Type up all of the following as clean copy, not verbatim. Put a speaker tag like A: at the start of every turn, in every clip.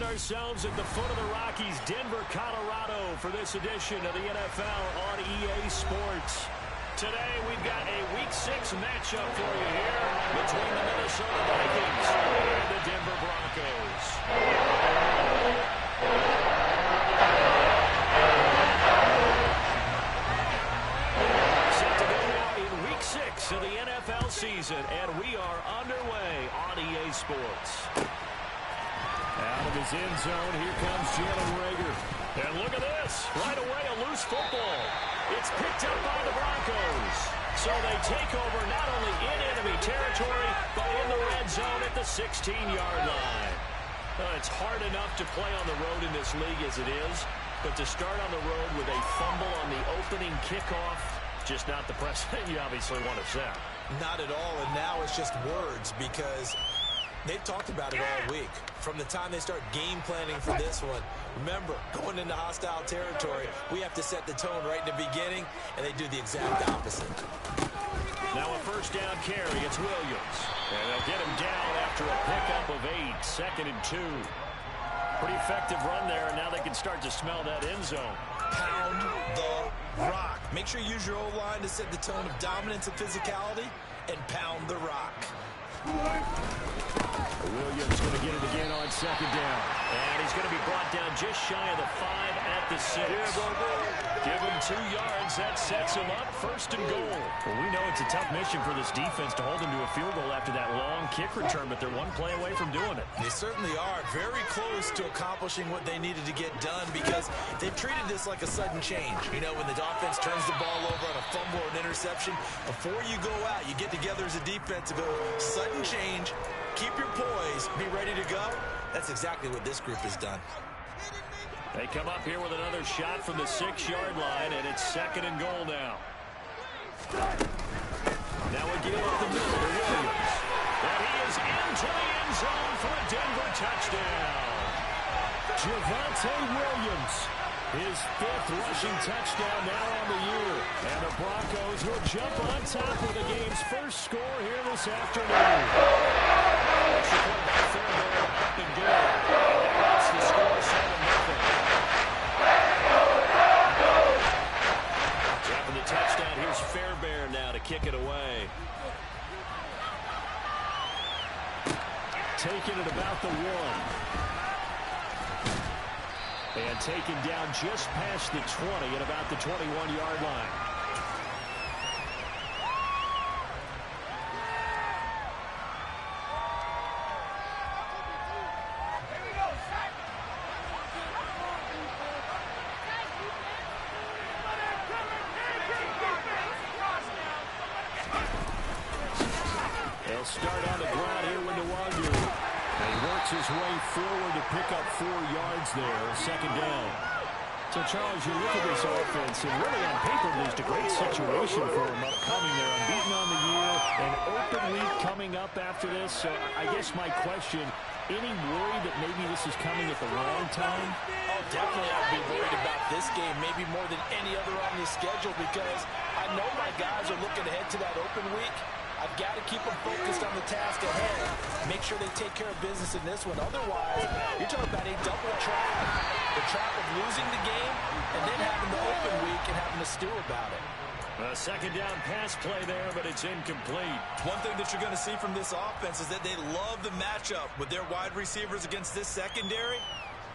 A: ourselves at the foot of the Rockies, Denver, Colorado, for this edition of the NFL on EA Sports. Today, we've got a Week 6 matchup for you here between the Minnesota Vikings and the Denver Broncos. Set to go now in Week 6 of the NFL season, and we are underway on EA Sports. Out of his end zone, here comes Jalen Reagor. And look at this. Right away, a loose football. It's picked up by the Broncos. So they take over not only in enemy territory, but in the red zone at the 16-yard line. It's hard enough to play on the road in this league as it is, but to start on the road with a fumble on the opening kickoff, just not the precedent you obviously want to set.
B: Not at all, and now it's just words because they've talked about it all week. From the time they start game planning for this one, remember, going into hostile territory, we have to set the tone right in the beginning, and they do the exact opposite.
A: Now a first down carry, it's Williams. And they'll get him down after a pickup of 8, 2nd and 2. Pretty effective run there, and now they can start to smell that end zone.
B: Pound the rock. Make sure you use your O-line to set the tone of dominance and physicality, and pound the rock.
A: Williams going to get it again on 2nd down. And he's going to be brought down just shy of the 5 at the 6. Give him 2 yards. That sets him up 1st and goal. Well, we know it's a tough mission for this defense to hold him to a field goal after that long kick return, but they're one play away from doing it.
B: They certainly are very close to accomplishing what they needed to get done because they've treated this like a sudden change. You know, when the offense turns the ball over on a fumble or an interception, before you go out, you get together as a defense to go sudden change, keep your poise, be ready to go. That's exactly what this group has done.
A: They come up here with another shot from the 6-yard line, and it's 2nd and goal now. Now we give up the middle to Williams. And he is into the end zone for a Denver touchdown. Javonte Williams, his 5th rushing touchdown now on the year. And the Broncos will jump on top of the game's first score here this afternoon. Up and good. That's the score, 7-0. Dropping the touchdown. Here's Fairbairn now to kick it away. Taking it about the 1. And taken down just past the 20 at about the 21-yard line. They'll start on the ground here with Nwangu. And he works his way forward to pick up 4 yards there, 2nd down. So, Charles, you look at this offense, and really on paper, there's a great situation for them upcoming. They're unbeaten on the year, an open week coming up after this. So, I guess my question, any worry that maybe this is coming at the wrong time?
B: Oh, definitely I'd be worried about this game, maybe more than any other on the schedule, because I know my guys are looking ahead to that open week. I've got to keep them focused on the task ahead. Make sure they take care of business in this one. Otherwise, you're talking about a double trap. The trap of losing the game and then having the open week and having to stew about it.
A: A 2nd down pass play there, but it's incomplete.
B: One thing that you're going to see from this offense is that they love the matchup with their wide receivers against this secondary.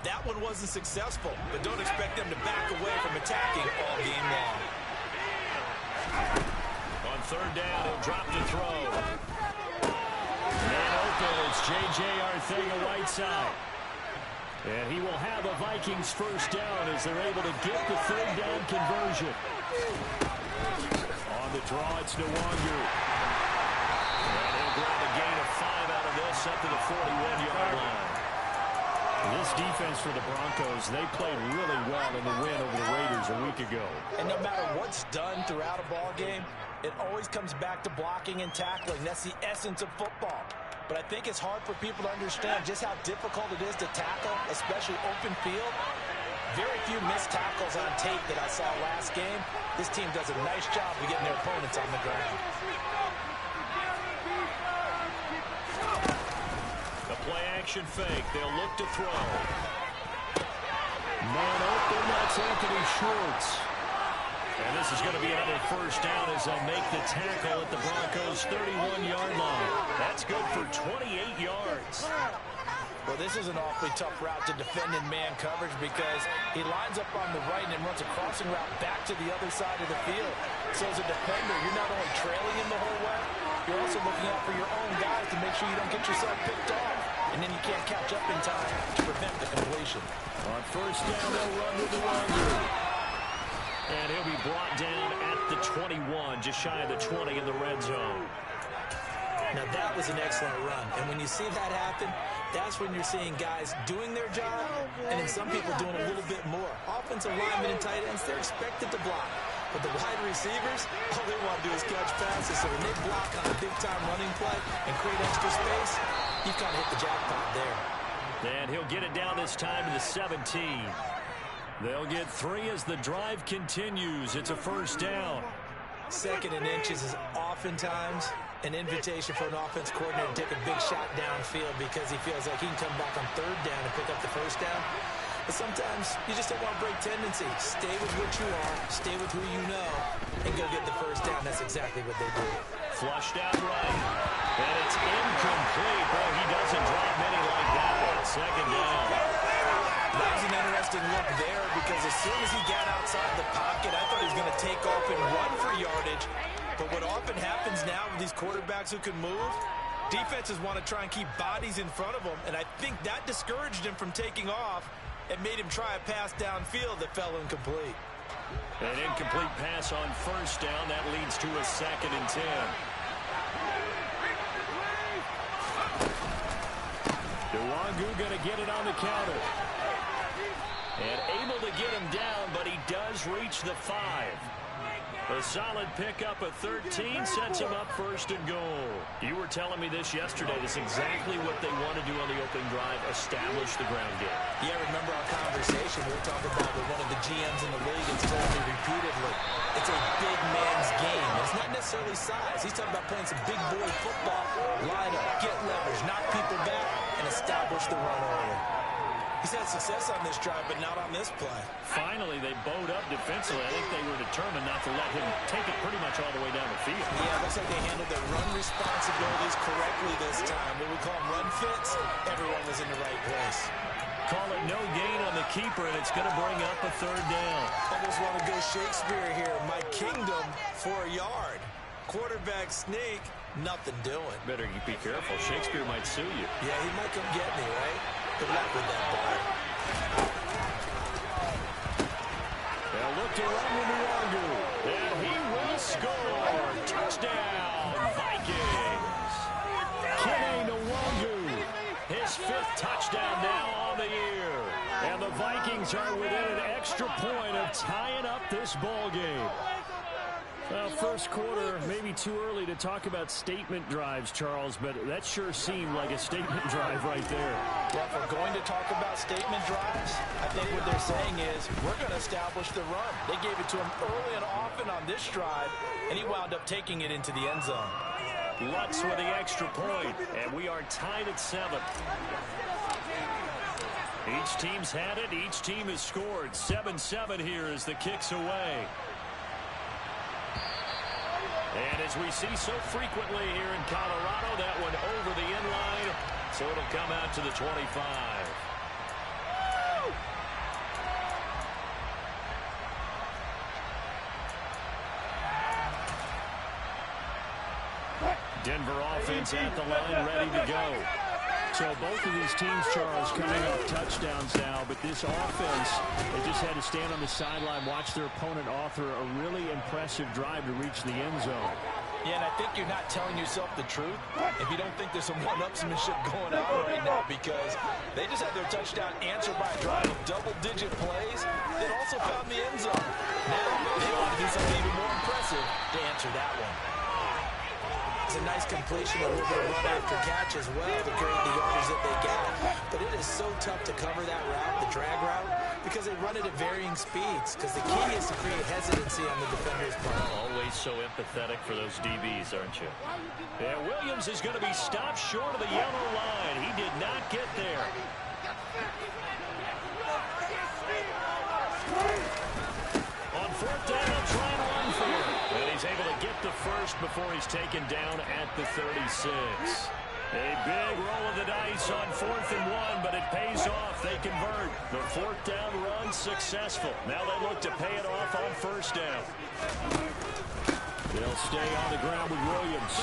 B: That one wasn't successful, but don't expect them to back away from attacking all game long.
A: On 3rd down, he'll drop to throw. Man open, it's J.J. Arcega-Whiteside. And he will have a Vikings first down as they're able to get the 3rd down conversion. On the draw, it's Nwangu. And he'll grab a gain of 5 out of this up to the 41-yard line. This defense for the Broncos, they played really well in the win over the Raiders a week ago.
B: And no matter what's done throughout a ball game, it always comes back to blocking and tackling. That's the essence of football. But I think it's hard for people to understand just how difficult it is to tackle, especially open field. Very few missed tackles on tape that I saw last game. This team does a nice job of getting their opponents on the ground.
A: The Play action fake. They'll look to throw. Man open, that's Anthony Schwartz. And this is going to be another first down as they'll make the tackle at the Broncos' 31-yard line. That's good for 28 yards.
B: Well, this is an awfully tough route to defend in man coverage because he lines up on the right and then runs a crossing route back to the other side of the field. So as a defender, you're not only trailing him the whole way, you're also looking out for your own guys to make sure you don't get yourself picked off. And then you can't catch up in time to prevent the completion.
A: On first down, they'll run with the Wangu. And he'll be brought down at the 21, just shy of the 20 in the red zone.
B: Now, that was an excellent run. And when you see that happen, that's when you're seeing guys doing their job and then some people doing a little bit more. Offensive linemen and tight ends, they're expected to block. But the wide receivers, all they want to do is catch passes. So when they block on a big-time running play and create extra space, you've kind of hit the jackpot there.
A: And he'll get it down this time to the 17. They'll get 3 as the drive continues. It's a first down.
B: 2nd and inches is oftentimes an invitation for an offense coordinator to take a big shot downfield because he feels like he can come back on 3rd down and pick up the first down. But sometimes you just don't want to break tendency. Stay with what you are, stay with who you know, and go get the first down. That's exactly what they do.
A: Flushed out right. And it's incomplete. Boy, he doesn't drop many like that one. 2nd down.
B: That was an interesting look there because as soon as he got outside the pocket, I thought he was going to take off and run for yardage. But what often happens now with these quarterbacks who can move, defenses want to try and keep bodies in front of them, and I think that discouraged him from taking off and made him try a pass downfield that fell incomplete.
A: An incomplete pass on first down. That leads to a 2nd and 10. Duwangu going to get it on the counter. And able to get him down, but he does reach the 5. A solid pickup of 13 sets him up 1st and goal. You were telling me this yesterday. This is exactly what they want to do on the opening drive, establish the ground game.
B: Yeah, remember our conversation. We were talking about what one of the GMs in the league has told me repeatedly. It's a big man's game. It's not necessarily size. He's talking about playing some big boy football. Line up, get leverage, knock people back, and establish the run early. He's had success on this drive, but not on this play.
A: Finally, they bowed up defensively. I think they were determined not to let him take it pretty much all the way down the field.
B: Yeah, it looks like they handled their run responsibilities correctly this time. What we call run fits, everyone was in the right place.
A: Call it no gain on the keeper, and it's going to bring up a 3rd down.
B: Almost want to go Shakespeare here. My kingdom for a yard. Quarterback sneak, nothing doing.
A: Better be careful. Shakespeare might sue you.
B: Yeah, he might come get me, right? Good luck with that ball.
A: They'll look to run with Wangu. And he will score. Touchdown, Vikings. Kene Wangu. His 5th touchdown now on the year. And the Vikings are within an extra point of tying up this ball game. Well, first quarter, maybe too early to talk about statement drives, Charles, but that sure seemed like a statement drive right there.
B: Well, if we're going to talk about statement drives, I think what they're saying is we're going to establish the run. They gave it to him early and often on this drive, and he wound up taking it into the end zone.
A: Lutz with the extra point, and we are tied at 7. Each team's had it. Each team has scored. 7-7 here as the kick's away. And as we see so frequently here in Colorado, that one over the end line, so it'll come out to the 25. Denver offense at the line, ready to go. So both of these teams, Charles, coming off touchdowns now, but this offense, they just had to stand on the sideline, watch their opponent author a really impressive drive to reach the end zone.
B: Yeah, and I think you're not telling yourself the truth if you don't think there's some one-upsmanship going on right now, because they just had their touchdown answered by a drive of double-digit plays that also found the end zone. Now they want to do something even more impressive to answer that one. It's a nice completion, a little bit of run after catch as well to create the yardage that they got. But it is so tough to cover that route, the drag route, because they run it at varying speeds. Because the key is to create hesitancy on the defender's part.
A: Always always so empathetic for those DBs, aren't you? Yeah, Williams is going to be stopped short of the yellow line. He did not get there. On fourth down, they'll try and run for it. And he's able to get the first before he's taken down at the 36. A big roll of the dice on 4th and 1, but it pays off. They convert. The fourth down run successful. Now they look to pay it off on first down. They'll stay on the ground with Williams.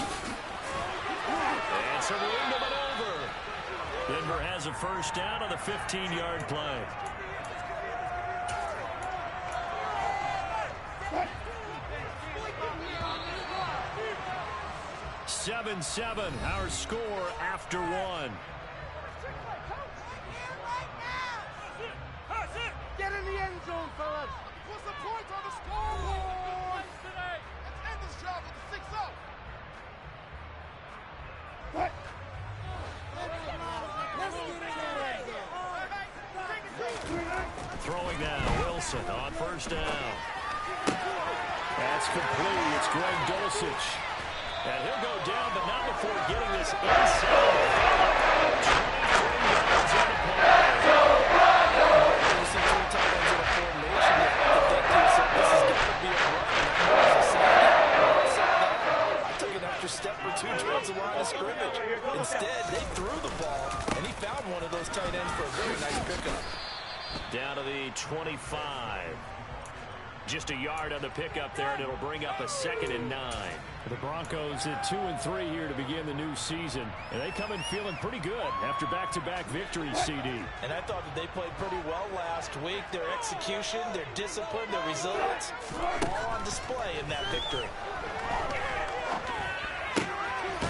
A: And some room to maneuver. Denver has a first down on the 15-yard play. 7-7, our score after one.
C: Get in the end zone, fellas. Put some points on the scoreboard today. Let's end this job with a 6-0.
A: Throwing now, Wilson on first down. That's complete. It's Greg Dulcich. And he'll go down, but not before getting this inside. 23 yards on the play.
B: You see two tight ends in a formation. You have to think to yourself, this is going to be a run. I took an extra step or two towards the line of scrimmage. Instead, they threw the ball, and he found one of those tight ends for a very nice pickup.
A: Down to the 25. Just a yard on the pickup there, and it'll bring up a 2nd and 9. The Broncos at 2-3 here to begin the new season, and they come in feeling pretty good after back-to-back victories, CD.
B: And I thought that they played pretty well last week. Their execution, their discipline, their resilience, all on display in that victory.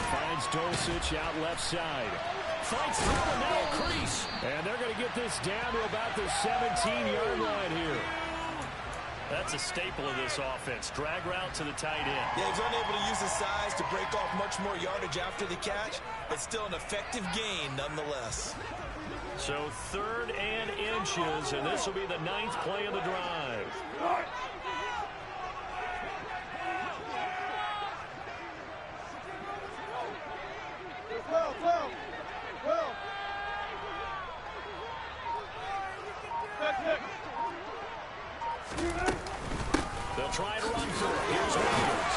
A: Finds Dulcich out left side. Fights through and now a crease. And they're going to get this down to about the 17-yard line here. That's a staple of this offense. Drag route to the tight end.
B: Yeah, he's unable to use his size to break off much more yardage after the catch. It's still an effective gain nonetheless.
A: So 3rd and inches, and this will be the 9th play of the drive. They'll try and run for it. Here's Williams.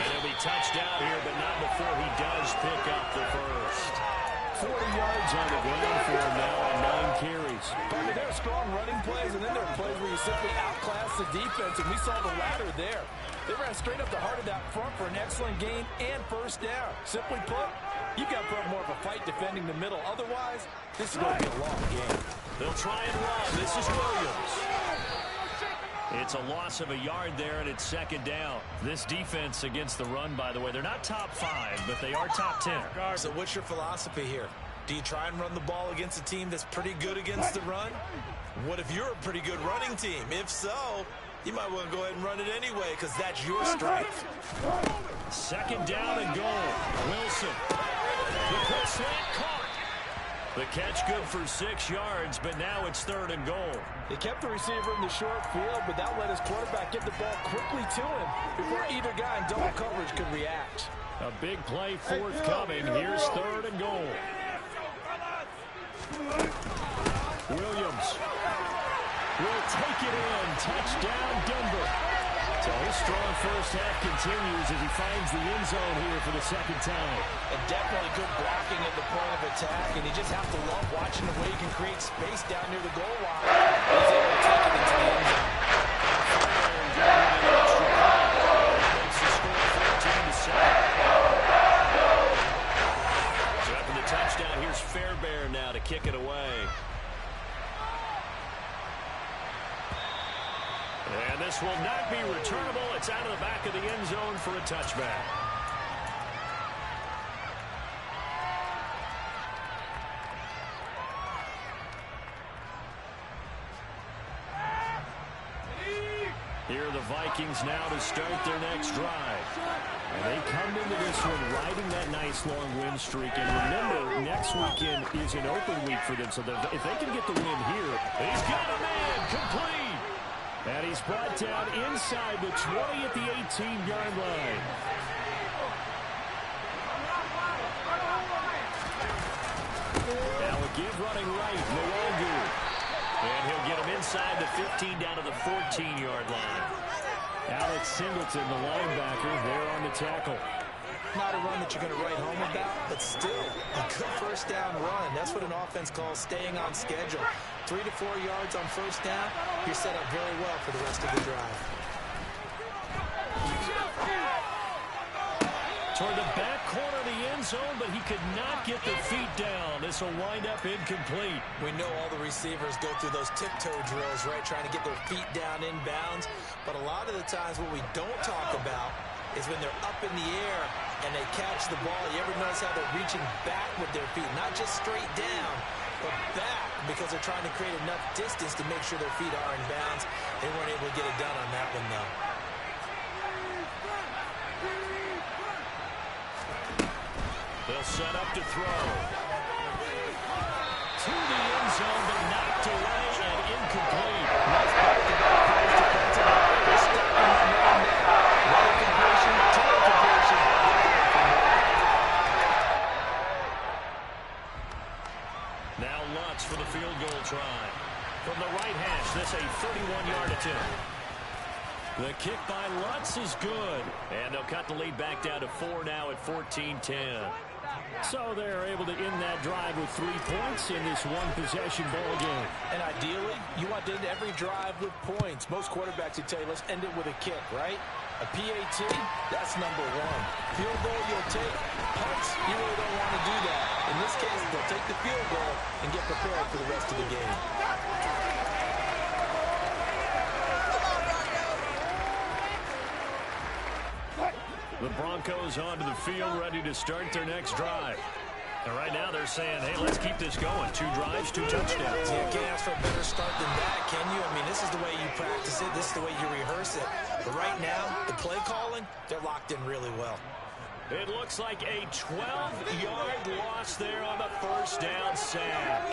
A: And he'll be touched out here, but not before he does pick up the first. 40 yards on the ground for him now on 9 carries.
B: I mean, there are strong running plays, and then there are plays where you simply outclass the defense, and we saw the latter there. They ran straight up the heart of that front for an excellent gain and first down. Simply put, you've got to put more of a fight defending the middle. Otherwise, this is going to be a long game.
A: They'll try and run. This is Williams. It's a loss of a yard there, and it's 2nd down. This defense against the run, by the way, they're not top 5, but they are top 10.
B: So what's your philosophy here? Do you try and run the ball against a team that's pretty good against the run? What if you're a pretty good running team? If so, you might want to go ahead and run it anyway because that's your strength.
A: 2nd down and goal. Wilson. The quick slant caught. The catch good for 6 yards, but now it's 3rd and goal.
B: They kept the receiver in the short field, but that let his quarterback get the ball quickly to him before either guy in double coverage could react.
A: A big play forthcoming. Here's 3rd and goal. Williams will take it in. Touchdown, Denver. So his strong first half continues as he finds the end zone here for the 2nd time.
B: And definitely good blocking at the point of attack, and you just have to love watching the way he can create space down near the goal line. He's able to take it into the end zone.
A: Makes the score 14-7. So after the touchdown, here's Fairbairn now to kick it away. And this will not be returnable. It's out of the back of the end zone for a touchback. Here are the Vikings now to start their next drive. And they come into this one riding that nice long win streak. And remember, next weekend is an open week for them. So if they can get the win here, he's got a man complete. And he's brought down inside the 20 at the 18-yard line. Now a give running right, Mwangu. And he'll get him inside the 15 down to the 14-yard line. Alex Singleton, the linebacker, there on the tackle.
B: Not a run that you're going to write home about, but still a good first down run. That's what an offense calls staying on schedule. 3 to 4 yards on first down, you're set up very well for the rest of the drive.
A: Toward the back corner of the end zone, but he could not get the feet down. This will wind up incomplete.
B: We know all the receivers go through those tiptoe drills, right, trying to get their feet down inbounds. But a lot of the times what we don't talk about is when they're up in the air and they catch the ball. You ever notice how they're reaching back with their feet? Not just straight down, but back, because they're trying to create enough distance to make sure their feet are in bounds. They weren't able to get it done on that one, though.
A: They'll set up to throw. To the end zone, but knocked away and incomplete.
B: Nice back-to-back plays defensively. They're stopping the man there. Right completion, to incompletion.
A: Now Lutz for the field goal try. From the right hash, this a 31-yard attempt. The kick by Lutz is good. And they'll cut the lead back down to 4 now at 14-10. So they're able to end that drive with 3 points in this one-possession ball game.
B: And ideally, you want to end every drive with points. Most quarterbacks would tell you, let's end it with a kick, right? A PAT, that's number 1. Field goal, you'll take. Punts, you really don't want to do that. In this case, they'll take the field goal and get prepared for the rest of the game.
A: The Broncos onto the field, ready to start their next drive. And right now they're saying, hey, let's keep this going. 2 drives, 2 touchdowns.
B: You can't ask for a better start than that, can you? I mean, this is the way you practice it. This is the way you rehearse it. But right now, the play calling, they're locked in really well.
A: It looks like a 12-yard loss there on the first down sack.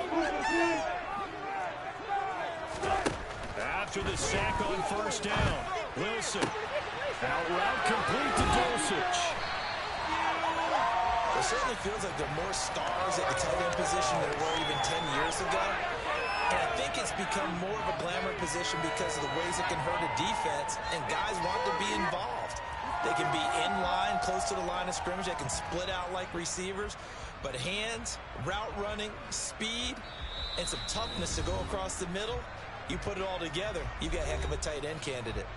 A: After the sack on first down, Wilson. Out route complete to Dulcich.
B: It certainly feels like there are more stars at the tight end position than there were even 10 years ago. And I think it's become more of a glamour position because of the ways it can hurt a defense, and guys want to be involved. They can be in line, close to the line of scrimmage. They can split out like receivers. But hands, route running, speed, and some toughness to go across the middle, you put it all together, you've got a heck of a tight end candidate.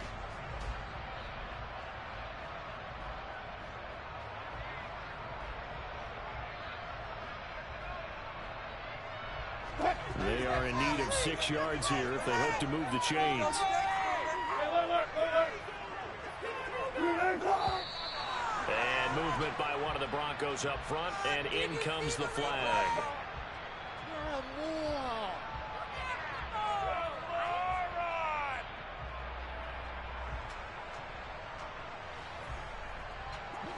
A: They are in need of 6 yards here if they hope to move the chains. And movement by one of the Broncos up front, and in comes the flag.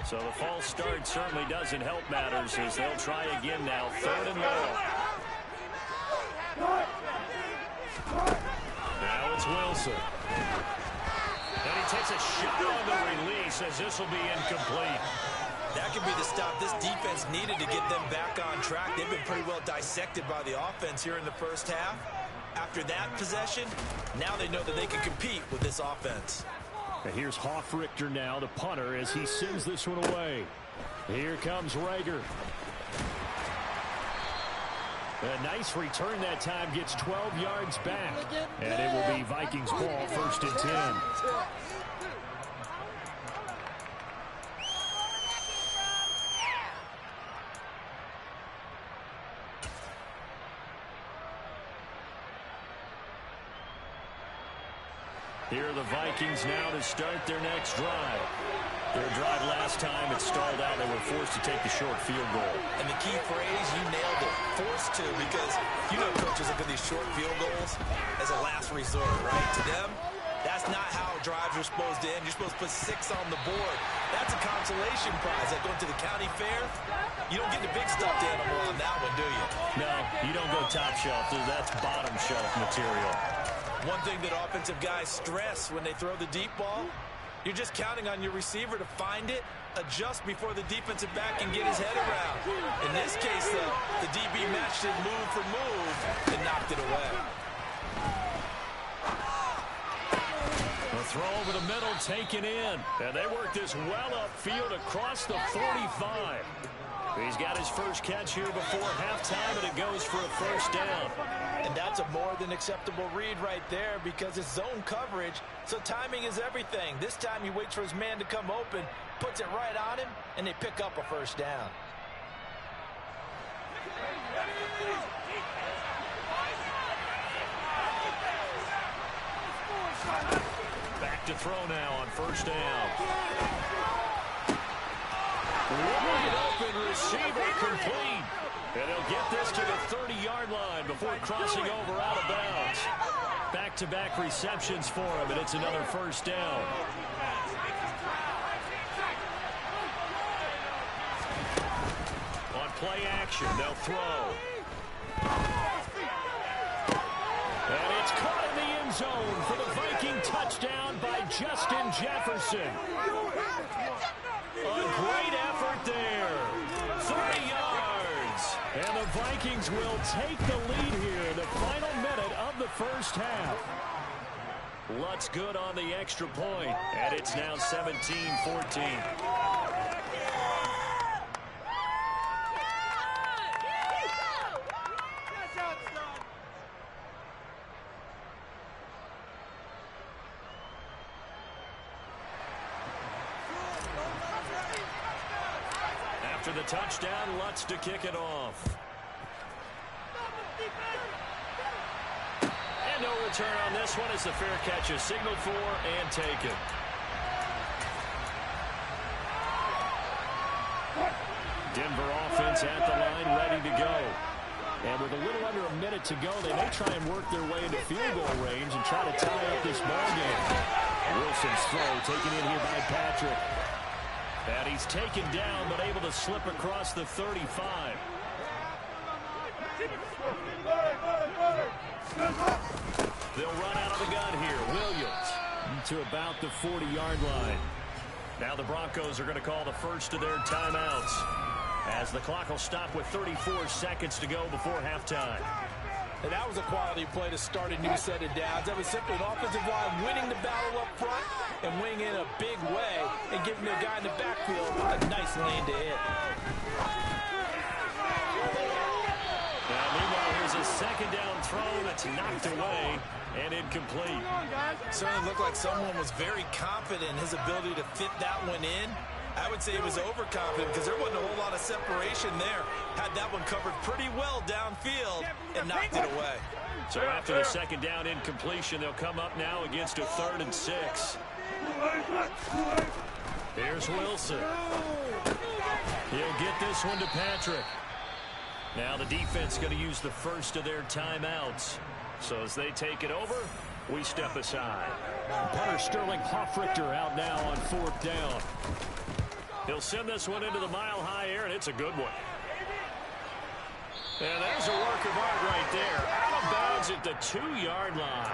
A: So the false start certainly doesn't help matters as they'll try again now. 3rd and long. Now it's Wilson. And he takes a shot on the release as this will be incomplete.
B: That could be the stop this defense needed to get them back on track. They've been pretty well dissected by the offense here in the first half. After that possession, now they know that they can compete with this offense.
A: And here's Hofrichter now, the punter, as he sends this one away. Here comes Rager. A nice return that time, gets 12 yards back. And it will be Vikings ball, 1st and 10. Here are the Vikings now to start their next drive. Their drive last time, it stalled out. They were forced to take the short field goal.
B: And the key phrase, you nailed it. Forced to, because you know coaches look at these short field goals as a last resort, right? To them, that's not how drives are supposed to end. You're supposed to put 6 on the board. That's a consolation prize. Like going to the county fair, you don't get the big stuffed animal on that one, do you?
A: No, you don't go top shelf. That's bottom shelf material.
B: One thing that offensive guys stress when they throw the deep ball, you're just counting on your receiver to find it, adjust before the defensive back can get his head around. In this case, though, the DB matched it move for move and knocked it away.
A: The throw over the middle taken in. And they work this well upfield across the 45. He's got his first catch here before halftime, and it goes for a first down.
B: And that's a more than acceptable read right there because it's zone coverage, so timing is everything. This time he waits for his man to come open, puts it right on him, and they pick up a first down.
A: Back to throw now on first down. Wide open receiver complete. And he'll get this to the 30-yard line before crossing over out of bounds. Back-to-back receptions for him, and it's another first down. On play action, they'll throw. And it's caught in the end zone for the Viking touchdown by Justin Jefferson. A great effort there. 30 yards. And the Vikings will take the lead here in the final minute of the first half. Lutz good on the extra point, and it's now 17-14. After the touchdown, Lutz to kick it off. And no return on this one as the fair catch is signaled for and taken. Denver offense at the line, ready to go. And with a little under a minute to go, they may try and work their way into field goal range and try to tie up this ball game. Wilson's throw taken in here by Patrick. And he's taken down, but able to slip across the 35. They'll run out of the gun here. Williams to about the 40-yard line. Now the Broncos are going to call the first of their timeouts, as the clock will stop with 34 seconds to go before halftime.
B: And that was a quality play to start a new set of downs. That was simply an offensive line winning the battle up front and winning in a big way and giving the guy in the backfield a nice lane to hit.
A: Now, meanwhile, here's a second down throw that's knocked away and incomplete.
B: Certainly looked like someone was very confident in his ability to fit that one in. I would say he was overconfident because there wasn't a whole lot of separation there. Had that one covered pretty well downfield and knocked it away.
A: So after the second down incompletion, they'll come up now against a 3rd and 6. Here's Wilson. He'll get this one to Patrick. Now the defense going to use the first of their timeouts. So as they take it over, we step aside. Punter Sterling Hoffrichter out now on 4th down. He'll send this one into the mile-high air, and it's a good one. And there's a work of art right there. Out of bounds at the 2-yard line.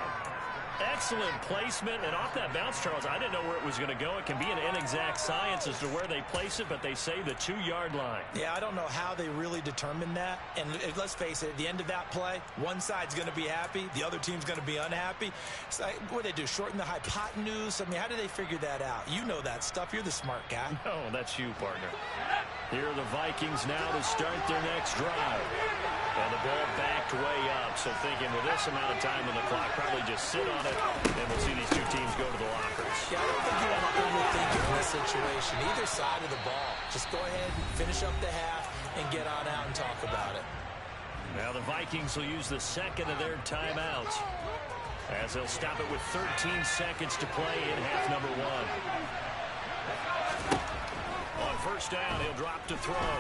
A: Excellent placement, and off that bounce, Charles, I didn't know where it was going to go. It can be an inexact science as to where they place it, but they say the 2-yard line.
B: Yeah, I don't know how they really determined that. And let's face it, at the end of that play, one side's going to be happy, the other team's going to be unhappy. It's like, what do they do, shorten the hypotenuse? I mean, how do they figure that out? You know that stuff. You're the smart guy.
A: No, that's you, partner. Here are the Vikings now to start their next drive. And the ball backed way up. So thinking with this amount of time on the clock, probably just sit on it, and we'll see these two teams go to the lockers.
B: Yeah, I don't think you want to overthink it in this situation. Either side of the ball. Just go ahead, finish up the half, and get on out and talk about it.
A: Now the Vikings will use the second of their timeouts, as they'll stop it with 13 seconds to play in half number 1. On first down, he'll drop to throw.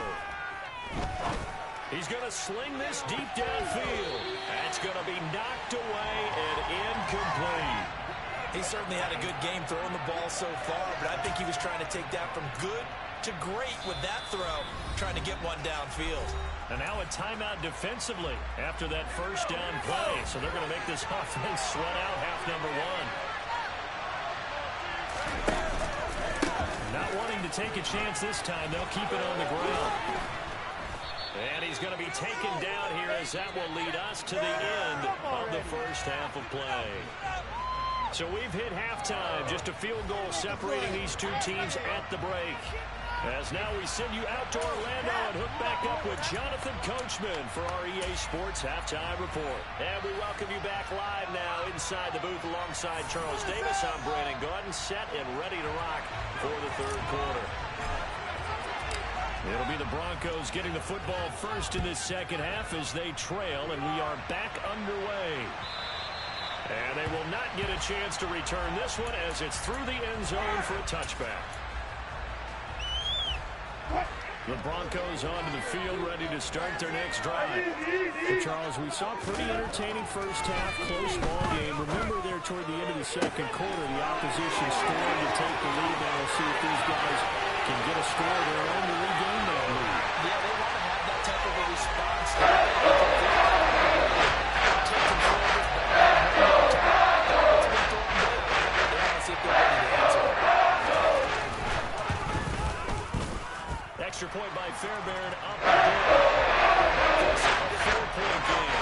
A: He's going to sling this deep downfield. That's going to be knocked away and incomplete.
B: He certainly had a good game throwing the ball so far, but I think he was trying to take that from good to great with that throw, trying to get one downfield.
A: And now a timeout defensively after that first down play. So they're going to make this offense sweat out half number one. Not wanting to take a chance this time. They'll keep it on the ground. And he's going to be taken down here as that will lead us to the end of the first half of play. So we've hit halftime. Just a field goal separating these two teams at the break. As now we send you out to Orlando and hook back up with Jonathan Coachman for our EA Sports Halftime Report. And we welcome you back live now inside the booth alongside Charles Davis. I'm Brandon Gaudin, set and ready to rock for the third quarter. It'll be the Broncos getting the football first in this second half as they trail, and we are back underway. And they will not get a chance to return this one as it's through the end zone for a touchback. The Broncos onto the field, ready to start their next drive. Well, Charles, we saw a pretty entertaining first half, close ball game. Remember there toward the end of the second quarter, the opposition scored to take the lead. Now we'll see if these guys can get a score of their own to regain that lead.
B: Yeah, they want to have that type of a response.
A: Extra point by Fairbairn, up and down. It's a 4-point game.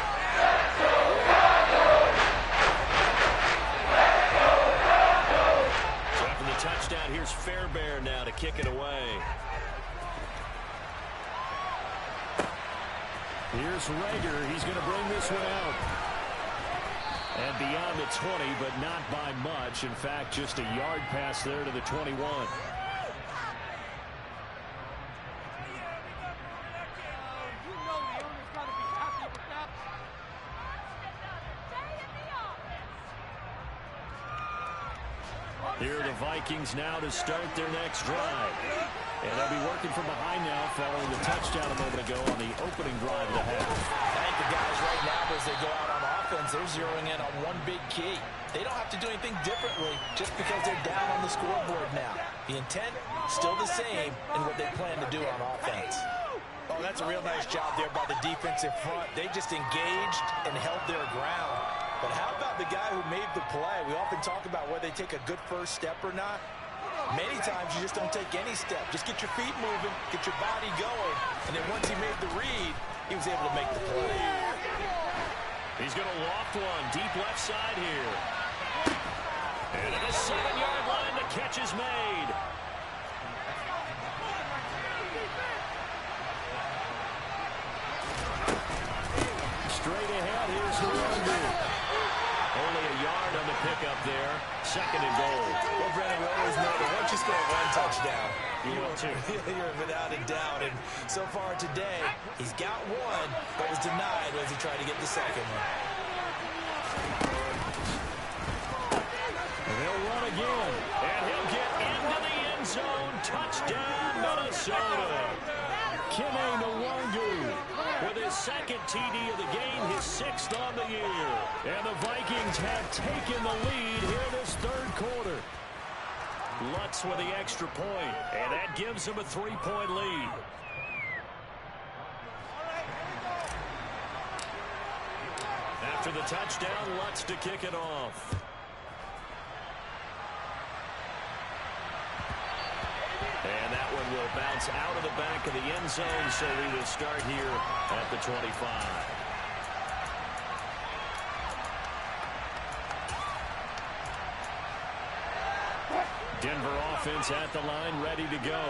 A: So after the touchdown, here's Fairbairn now to kick it away. Here's Rager. He's going to bring this one out. And beyond the 20, but not by much. In fact, just a yard pass there to the 21. Here are the Vikings now to start their next drive. And they'll be working from behind now following the touchdown a moment ago on the opening drive of the half.
B: I think the guys right now, as they go out on offense, they're zeroing in on one big key. They don't have to do anything differently just because they're down on the scoreboard now. The intent, still the same in what they plan to do on offense. Oh, that's a real nice job there by the defensive front. They just engaged and held their ground. But how about the guy who made the play? We often talk about whether they take a good first step or not. Many times you just don't take any step. Just get your feet moving, get your body going, and then once he made the read, he was able to make the play.
A: He's going to loft one deep left side here. And at the 7-yard line, the catch is made. Straight ahead, here's Harold. Only a yard on the pickup there. Second and goal.
B: Well, Brandon, we always know that once you score one touchdown,
A: you're
B: without a doubt. And so far today, he's got one, but was denied as he tried to get the second one.
A: And they'll run again. And he'll get into the end zone. Touchdown, Minnesota. Kene Nwangu with his second TD of the game, his 6th on the year. And the Vikings have taken the lead here this third quarter. Lutz with the extra point, and that gives them a 3-point lead. After the touchdown, Lutz to kick it off. And that one will bounce out of the back of the end zone, so we will start here at the 25. Denver offense at the line, ready to go.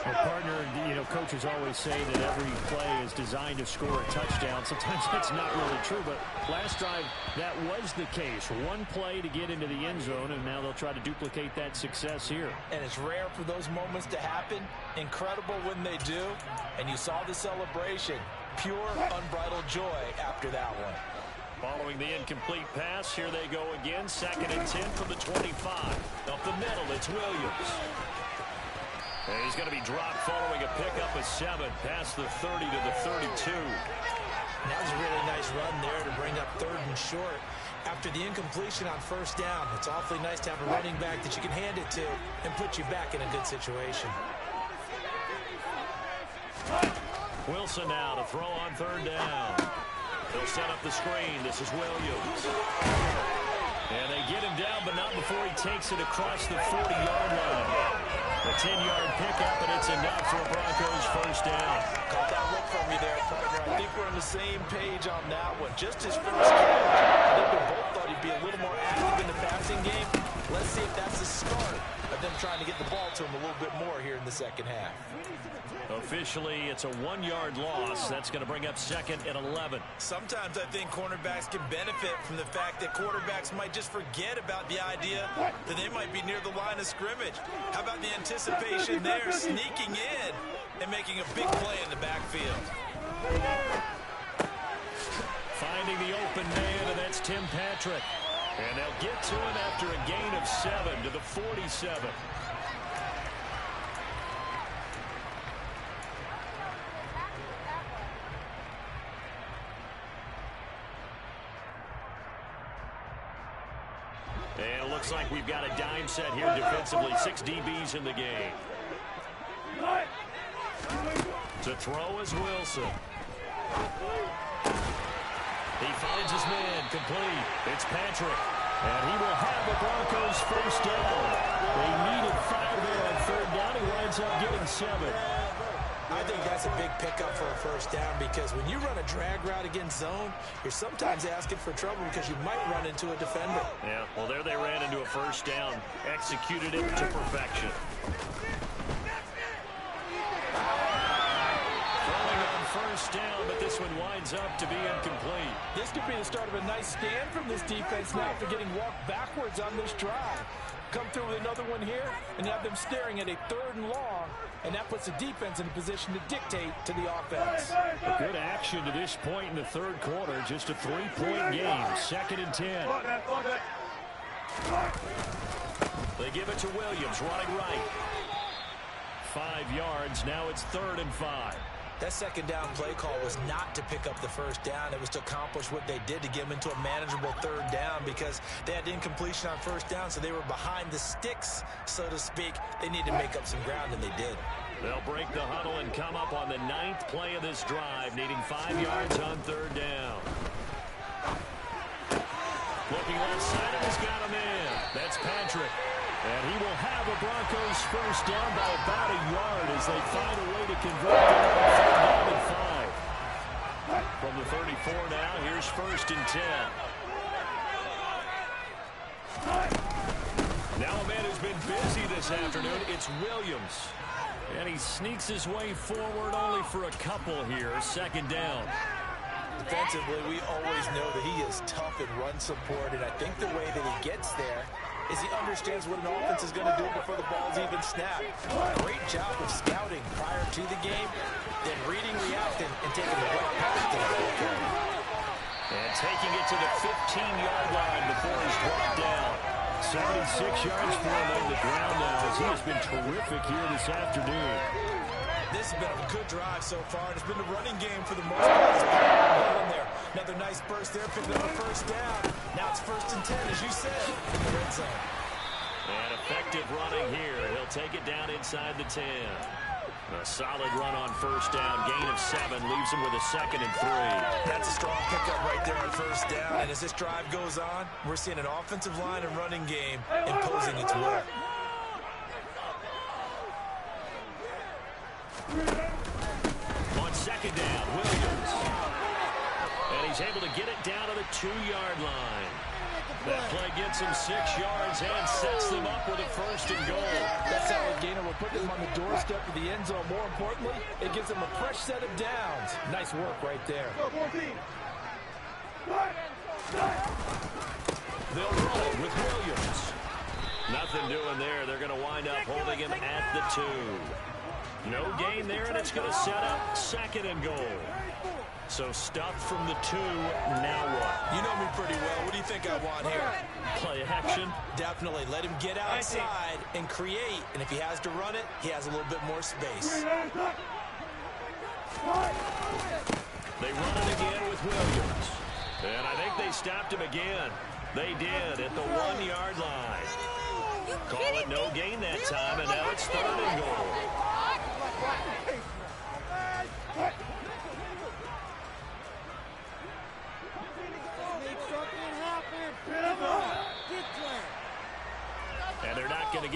A: Well, partner, coaches always say that every play is designed to score a touchdown. Sometimes that's not really true, but last drive, that was the case. One play to get into the end zone, and now they'll try to duplicate that success here.
B: And it's rare for those moments to happen. Incredible when they do. And you saw the celebration. Pure, unbridled joy after that one.
A: Following the incomplete pass, here they go again. 2nd and 10 from the 25. Up the middle, it's Williams. And he's going to be dropped following a pickup of 7 past the 30 to the 32.
B: And that was a really nice run there to bring up 3rd and short. After the incompletion on 1st down, it's awfully nice to have a running back that you can hand it to and put you back in a good situation.
A: Wilson now to throw on third down. They'll set up the screen. This is Williams. And they get him down, but not before he takes it across the 40-yard line. A 10-yard pickup, and it's enough for Broncos first down.
B: Caught that look from you there, partner. I think we're on the same page on that one. Just his first catch. I think we both thought he'd be a little more active in the passing game. Let's see if that's the start of them trying to get the ball to him a little bit more here in the second half.
A: Officially, it's a 1-yard loss. That's going to bring up second and 11.
D: Sometimes I think cornerbacks can benefit from the fact that quarterbacks might just forget about the idea that they might be near the line of scrimmage. How about the anticipation there, sneaking in and making a big play in the backfield?
A: Finding the open man, and that's Tim Patrick. And they'll get to him after a gain of 7 to the 47. And it looks like we've got a dime set here defensively. 6 DBs in the game. To throw is Wilson. He finds his man, complete. It's Patrick. And he will have the Broncos first down. They needed 5 there on third down. He winds up getting 7.
B: I think that's a big pickup for a first down because when you run a drag route against zone, you're sometimes asking for trouble because you might run into a defender.
A: Yeah, well, there they ran into a first down. Executed it to perfection. Throwing on first down, but this one winds up to be incomplete.
B: This could be the start of a nice stand from this defense now after getting walked backwards on this drive. Come through with another one here, and you have them staring at a 3rd and long, and that puts the defense in a position to dictate to the offense.
A: A good action to this point in the third quarter. Just a 3-point game. 2nd and 10. They give it to Williams, running right. 5 yards. Now it's 3rd and 5.
B: That second down play call was not to pick up the first down. It was to accomplish what they did to get them into a manageable 3rd down because they had incompletion on first down, so they were behind the sticks, so to speak. They needed to make up some ground, and they did.
A: They'll break the huddle and come up on the 9th play of this drive, needing 5 yards on third down. Looking left side, and he's got him in. That's Patrick. And he will have a Broncos first down by about a yard as they find a way to convert it on 3rd down and 5. From the 34 now, here's 1st and 10. Now a man who's been busy this afternoon, it's Williams. And he sneaks his way forward only for a couple here. 2nd down.
B: Defensively, we always know that he is tough in run support, and I think the way that he gets there is he understands what an offense is going to do before the ball's even snapped. Great job of scouting prior to the game, then reading, reacting, and taking the right path to the ball.
A: And taking it to the 15-yard line before he's brought down. 76 yards for him on the ground now as he has been terrific here this afternoon.
D: This has been a good drive so far. It's been a running game for the most part. It's been on there. Another nice burst there, picking up a first down. Now it's 1st and 10, as you said, in the red zone.
A: And effective running here. He'll take it down inside the 10. A solid run on first down. Gain of 7 leaves him with a 2nd and 3.
D: That's a strong pickup right there on first down. And as this drive goes on, we're seeing an offensive line and running game imposing its will.
A: On 2nd down, Williams. And he's able to get it down to the 2-yard line. That play gets him 6 yards and sets them up with a 1st and goal.
B: That solid gainer will put them on the doorstep of the end zone. More importantly, it gives them a fresh set of downs. Nice work right there.
A: They'll run it with Williams. Nothing doing there. They're going to wind up holding him at the 2. No gain there, and it's going to set up 2nd and goal. So stuffed from the 2, now what?
D: You know me pretty well. What do you think I want here?
A: Play action?
D: Definitely. Let him get outside and create. And if he has to run it, he has a little bit more space.
A: They run it again with Williams. And I think they stopped him again. They did at the 1-yard line. Call it no gain that time, and now it's 3rd and goal.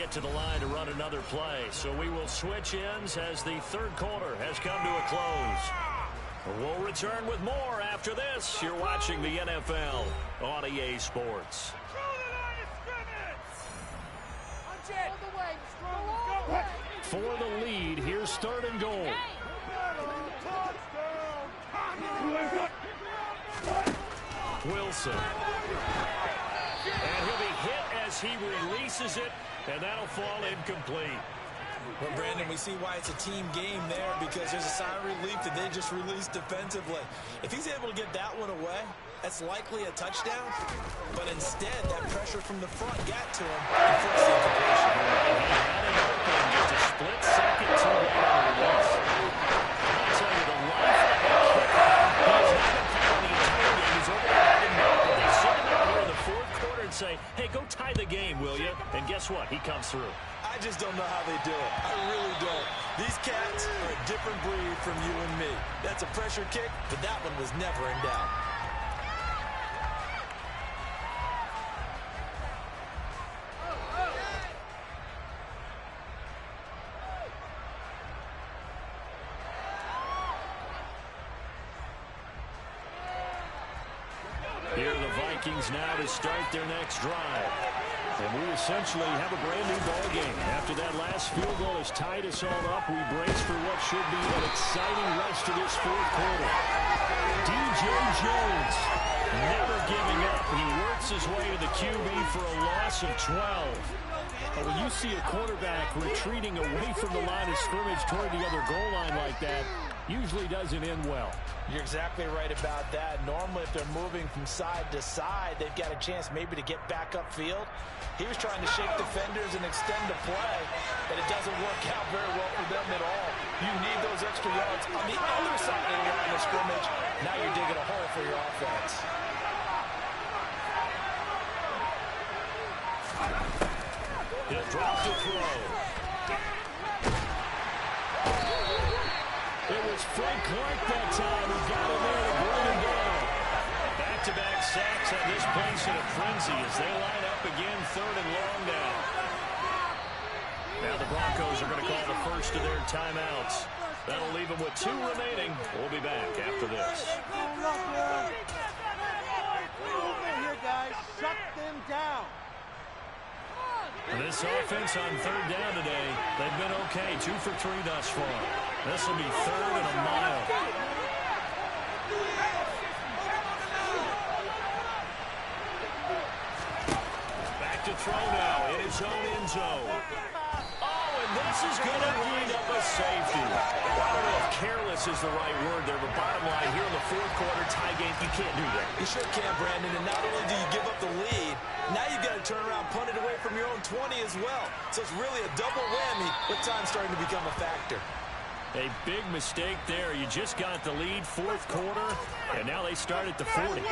A: get to the line to run another play. So we will switch ends as the third quarter has come to a close. We'll return with more after this. You're watching the NFL on EA Sports. For the lead, here's third and goal. Wilson. And he'll be hit as he releases it, and that'll fall incomplete.
D: Well, Brandon, we see why it's a team game there, because there's a sign of relief that they just released defensively. If he's able to get that one away, that's likely a touchdown. But instead, that pressure from the front got to him and forced the incompletion.
A: He had it open, just a split second too late on the release. I'll tell you, the life of the kicker, he has not been called the entire game. He's over there. They send him out here in the fourth quarter and say, hey, go tie the game, will you? And guess what? He comes through.
D: I just don't know how they do it. I really don't. These cats are a different breed from you and me. That's a pressure kick, but that one was never in doubt.
A: Here are the Vikings now to start their next drive. And we essentially have a brand-new ball game. After that last field goal has tied us all up, we brace for what should be an exciting rest of this fourth quarter. DJ Jones never giving up. He works his way to the QB for a loss of 12. But when you see a quarterback retreating away from the line of scrimmage toward the other goal line like that, usually doesn't end well.
B: You're exactly right about that. Normally, if they're moving from side to side, they've got a chance maybe to get back upfield. He was trying to shake defenders and extend the play, and it doesn't work out very well for them at all. You need those extra yards on the other side of the line of scrimmage. Now you're digging a hole for your offense.
A: He'll drop to throw. It was Frank Clark that time who got him there to bring him down. Back-to-back sacks have this place in a frenzy as they line up again, third and long now. Now the Broncos are going to call the first of their timeouts. That'll leave them with 2 remaining. We'll be back after this.
C: Here, guys. Shut them down.
A: This offense on third down today, they've been okay. 2 for 3 thus far. This will be third and a mile. Back to throw now in his own end zone. Oh, and this is going to lead up a safety. I don't know if careless is the right word there, but bottom line, here in the fourth quarter tie game, you can't do that.
D: You sure can, Brandon, and not only do you give up the lead, now you've got to turn around, punt it away from your own 20 as well. So it's really a double whammy, but time's starting to become a factor.
A: A big mistake there. You just got the lead, fourth quarter, and now they start at the 40.
C: Good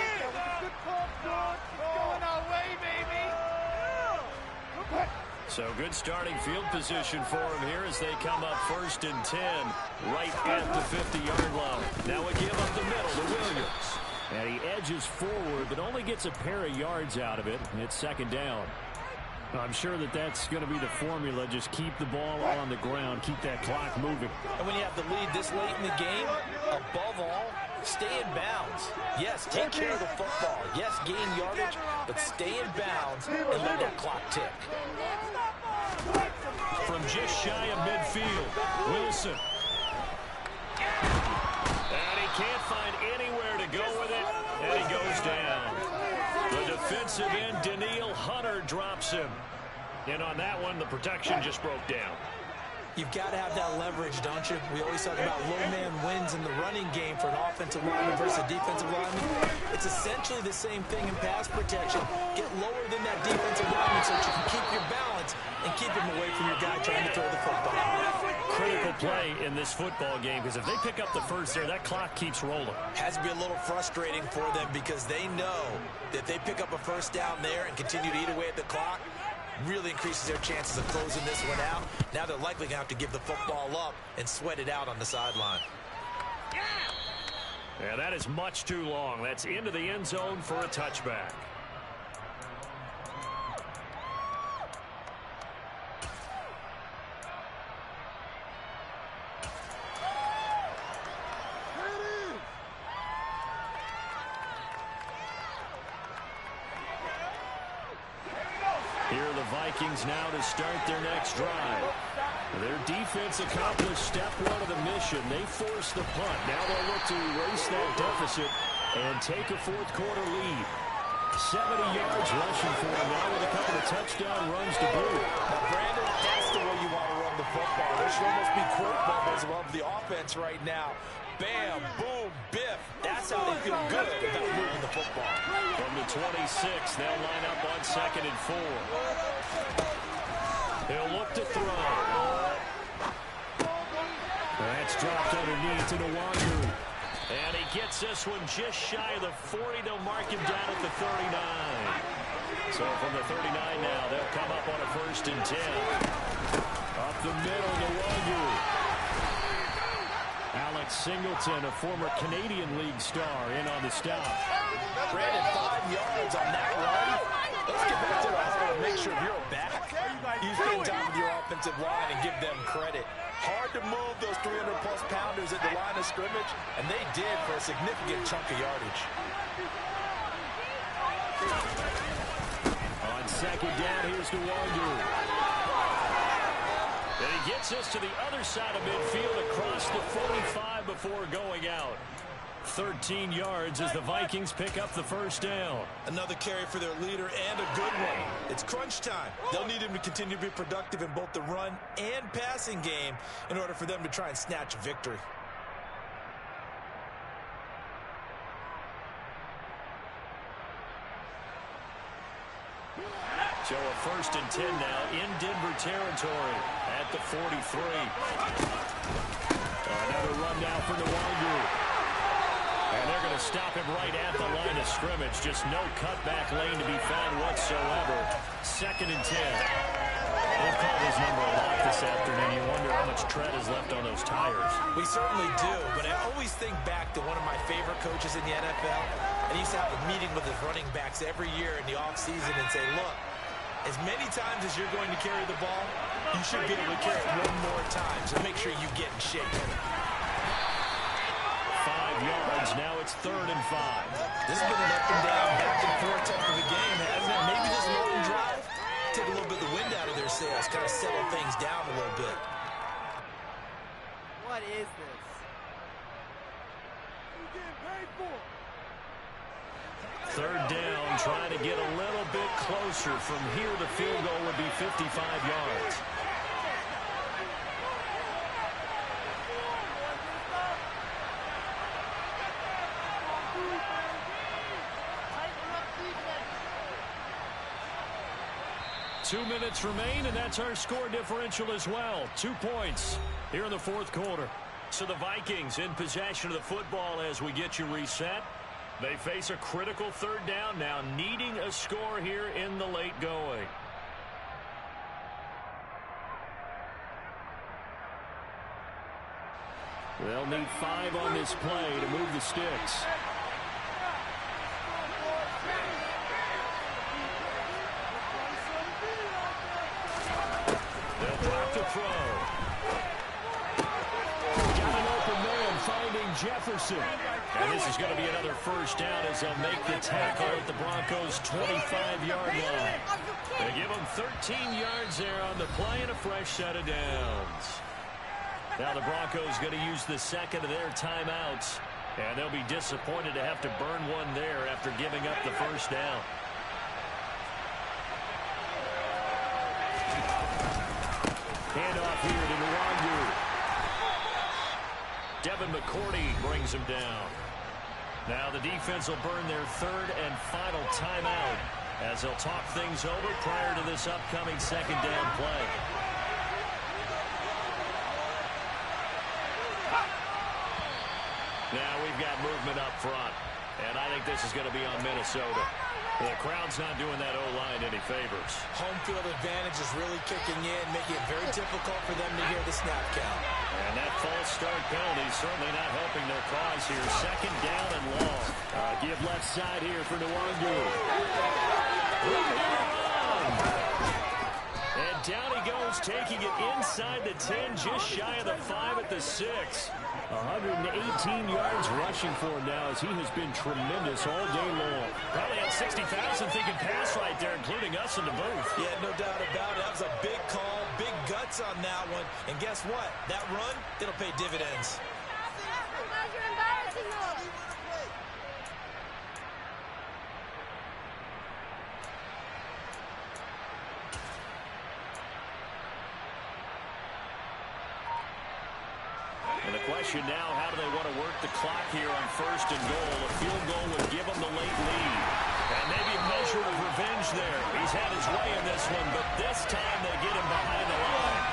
C: call, George. Going our way, baby.
A: So good starting field position for him here as they come up first and 10, right at the 50-yard line. Now a give up the middle to Williams. And he edges forward, but only gets a pair of yards out of it, and it's second down. I'm sure that that's going to be the formula. Just keep the ball on the ground, keep that clock moving.
B: And when you have the lead this late in the game, above all, stay in bounds. Yes, take care of the football. Yes, gain yardage, but stay in bounds and let that clock tick.
A: From just shy of midfield, Wilson. And he can't find anywhere to go with it, and he goes down. The defensive end, Daniil Hunter, drops him. And on that one, the protection just broke down.
D: You've got to have that leverage, don't you? We always talk about low man wins in the running game for an offensive lineman versus a defensive lineman. It's essentially the same thing in pass protection. Get lower than that defensive lineman so that you can keep your balance and keep him away from your guy trying to throw the football.
A: Critical play in this football game, because if they pick up the first there, that clock keeps rolling.
D: Has to be a little frustrating for them because they know that if they pick up a first down there and continue to eat away at the clock, really increases their chances of closing this one out. Now they're likely going to have to give the football up and sweat it out on the sideline.
A: Yeah, that is much too long. That's into the end zone for a touchback. Vikings now to start their next drive. Their defense accomplished step one of the mission. They forced the punt. Now they'll look to erase that deficit and take a fourth quarter lead. 70 yards rushing for him now with a couple of touchdown runs to boot.
B: Now, Brandon, that's the way you want to run the football. There should almost be quote bubbles above the offense right now. Bam, boom, biff. That's how they feel good about moving the football.
A: From the 26, they'll line up on 2nd and 4. He'll look to throw. That's dropped underneath to Nwangu. And he gets this one just shy of the 40. They'll mark him down at the 39. So from the 39 now, they'll come up on a 1st and 10. Up the middle, Nwangu. Alex Singleton, a former Canadian League star, in on the stop.
B: Brandon, 5 yards on that run. Let's get back to the huddle and make sure you're back. You spend time with your offensive line and give them credit. Hard to move those 300-plus pounders at the line of scrimmage, and they did for a significant chunk of yardage.
A: On 2nd down, here's Nwangu. And he gets us to the other side of midfield across the 45 before going out. 13 yards as the Vikings pick up the 1st down.
D: Another carry for their leader and a good one. It's crunch time. They'll need him to continue to be productive in both the run and passing game in order for them to try and snatch a victory.
A: So a 1st and 10 now in Denver territory at the 43. Another run now for Nwangu. And they're going to stop him right at the line of scrimmage. Just no cutback lane to be found whatsoever. 2nd and 10. They've called his number a lot this afternoon. You wonder how much tread is left on those tires.
D: We certainly do, but I always think back to one of my favorite coaches in the NFL. And he used to have a meeting with his running backs every year in the offseason and say, look, as many times as you're going to carry the ball, you should be able to carry it one more time. So make sure you get in shape.
A: 5 yards. Now it's 3rd and 5.
D: This has been an up and down, back and forth type of a game, hasn't it? Maybe this long drive take a little bit of the wind out of their sails, kind of settle things down a little bit.
E: What is this?
A: Third down, trying to get a little bit closer. From here, the field goal would be 55 yards. Two minutes remain, and that's our score differential as well. 2 points here in the 4th quarter. So the Vikings in possession of the football as we get you reset. They face a critical 3rd down now, needing a score here in the late going. They'll need 5 on this play to move the sticks. They'll drop to throw. Got an open man finding Jefferson. And this is going to be another 1st down as they'll make the tackle at the Broncos' 25-yard line. They give them 13 yards there on the play and a fresh set of downs. Now the Broncos going to use the 2nd of their timeouts. And they'll be disappointed to have to burn one there after giving up the 1st down. Handoff here to Nwangu. Devin McCourty brings him down. Now the defense will burn their 3rd and final timeout as they'll talk things over prior to this upcoming 2nd down play. Now we've got movement up front, and I think this is going to be on Minnesota. The crowd's not doing that O-line any favors.
D: Home field advantage is really kicking in, making it very difficult for them to hear the snap count.
A: And that false start penalty certainly not helping their cause here. 2nd down and long. Give left side here for Nwangu. And down he goes Broncos taking it inside the 10, just shy of the 5 at the 6. 118 yards rushing for him now as he has been tremendous all day long.
E: Probably had 60,000 thinking pass right there, including us in the booth.
D: Yeah, no doubt about it. That was a big call, big guts on that one. And guess what? That run, it'll pay dividends.
C: You're embarrassing us.
A: And the question now, how do they want to work the clock here on 1st and goal? A field goal would give them the late lead.
E: And maybe a measure of revenge there. He's had his way in this one, but this time they get him behind the line.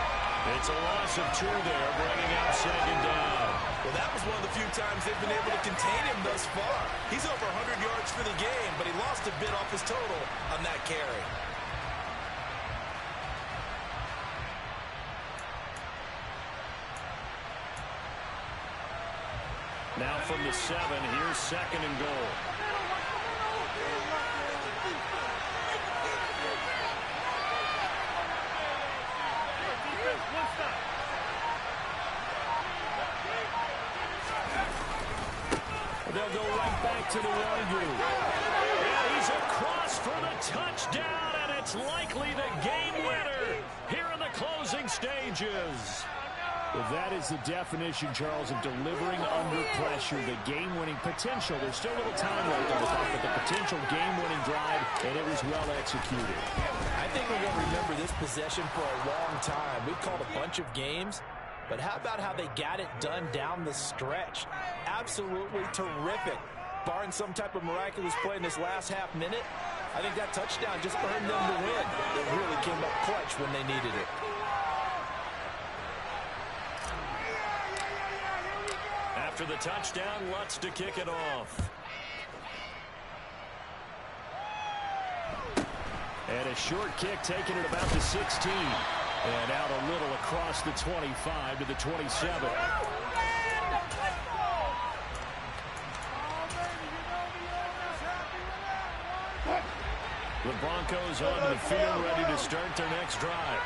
A: It's a loss of 2 there, bringing up 2nd down.
D: Well, that was one of the few times they've been able to contain him thus far. He's over 100 yards for the game, but he lost a bit off his total on that carry.
A: Now from the 7, here's 2nd and goal. They'll go right back to the Wagyu.
E: Yeah, he's across for the touchdown, and it's likely the game winner here in the closing stages.
A: Well, that is the definition, Charles, of delivering under pressure. The game-winning potential. There's still a little time left on the clock, but the potential game-winning drive, and it was well executed.
B: I think we're going to remember this possession for a long time. We've called a bunch of games, but how about how they got it done down the stretch? Absolutely terrific. Barring some type of miraculous play in this last half minute, I think that touchdown just earned them the win. It really came up clutch when they needed it.
E: After the touchdown, Lutz to kick it off.
A: And a short kick taken at about the 16. And out a little across the 25 to the 27. The Broncos onto the field, ready to start their next drive.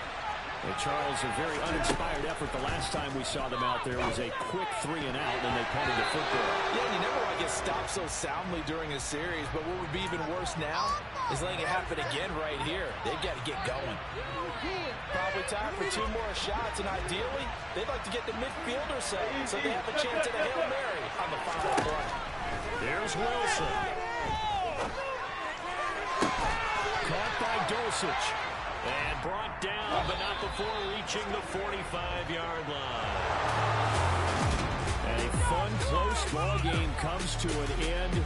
A: And Charles, a very uninspired effort. The last time we saw them out there was a quick 3 and out, and they punted the football.
B: Yeah, you never want to get stopped so soundly during a series, but what would be even worse now is letting it happen again right here. They've got to get going. Probably time for 2 more shots, and ideally, they'd like to get to midfield or so they have a chance at a Hail Mary on the final play.
A: Here's Wilson. Caught by Dulcich. And brought down, but not before reaching the 45-yard line. And a fun, close ball game comes to an end.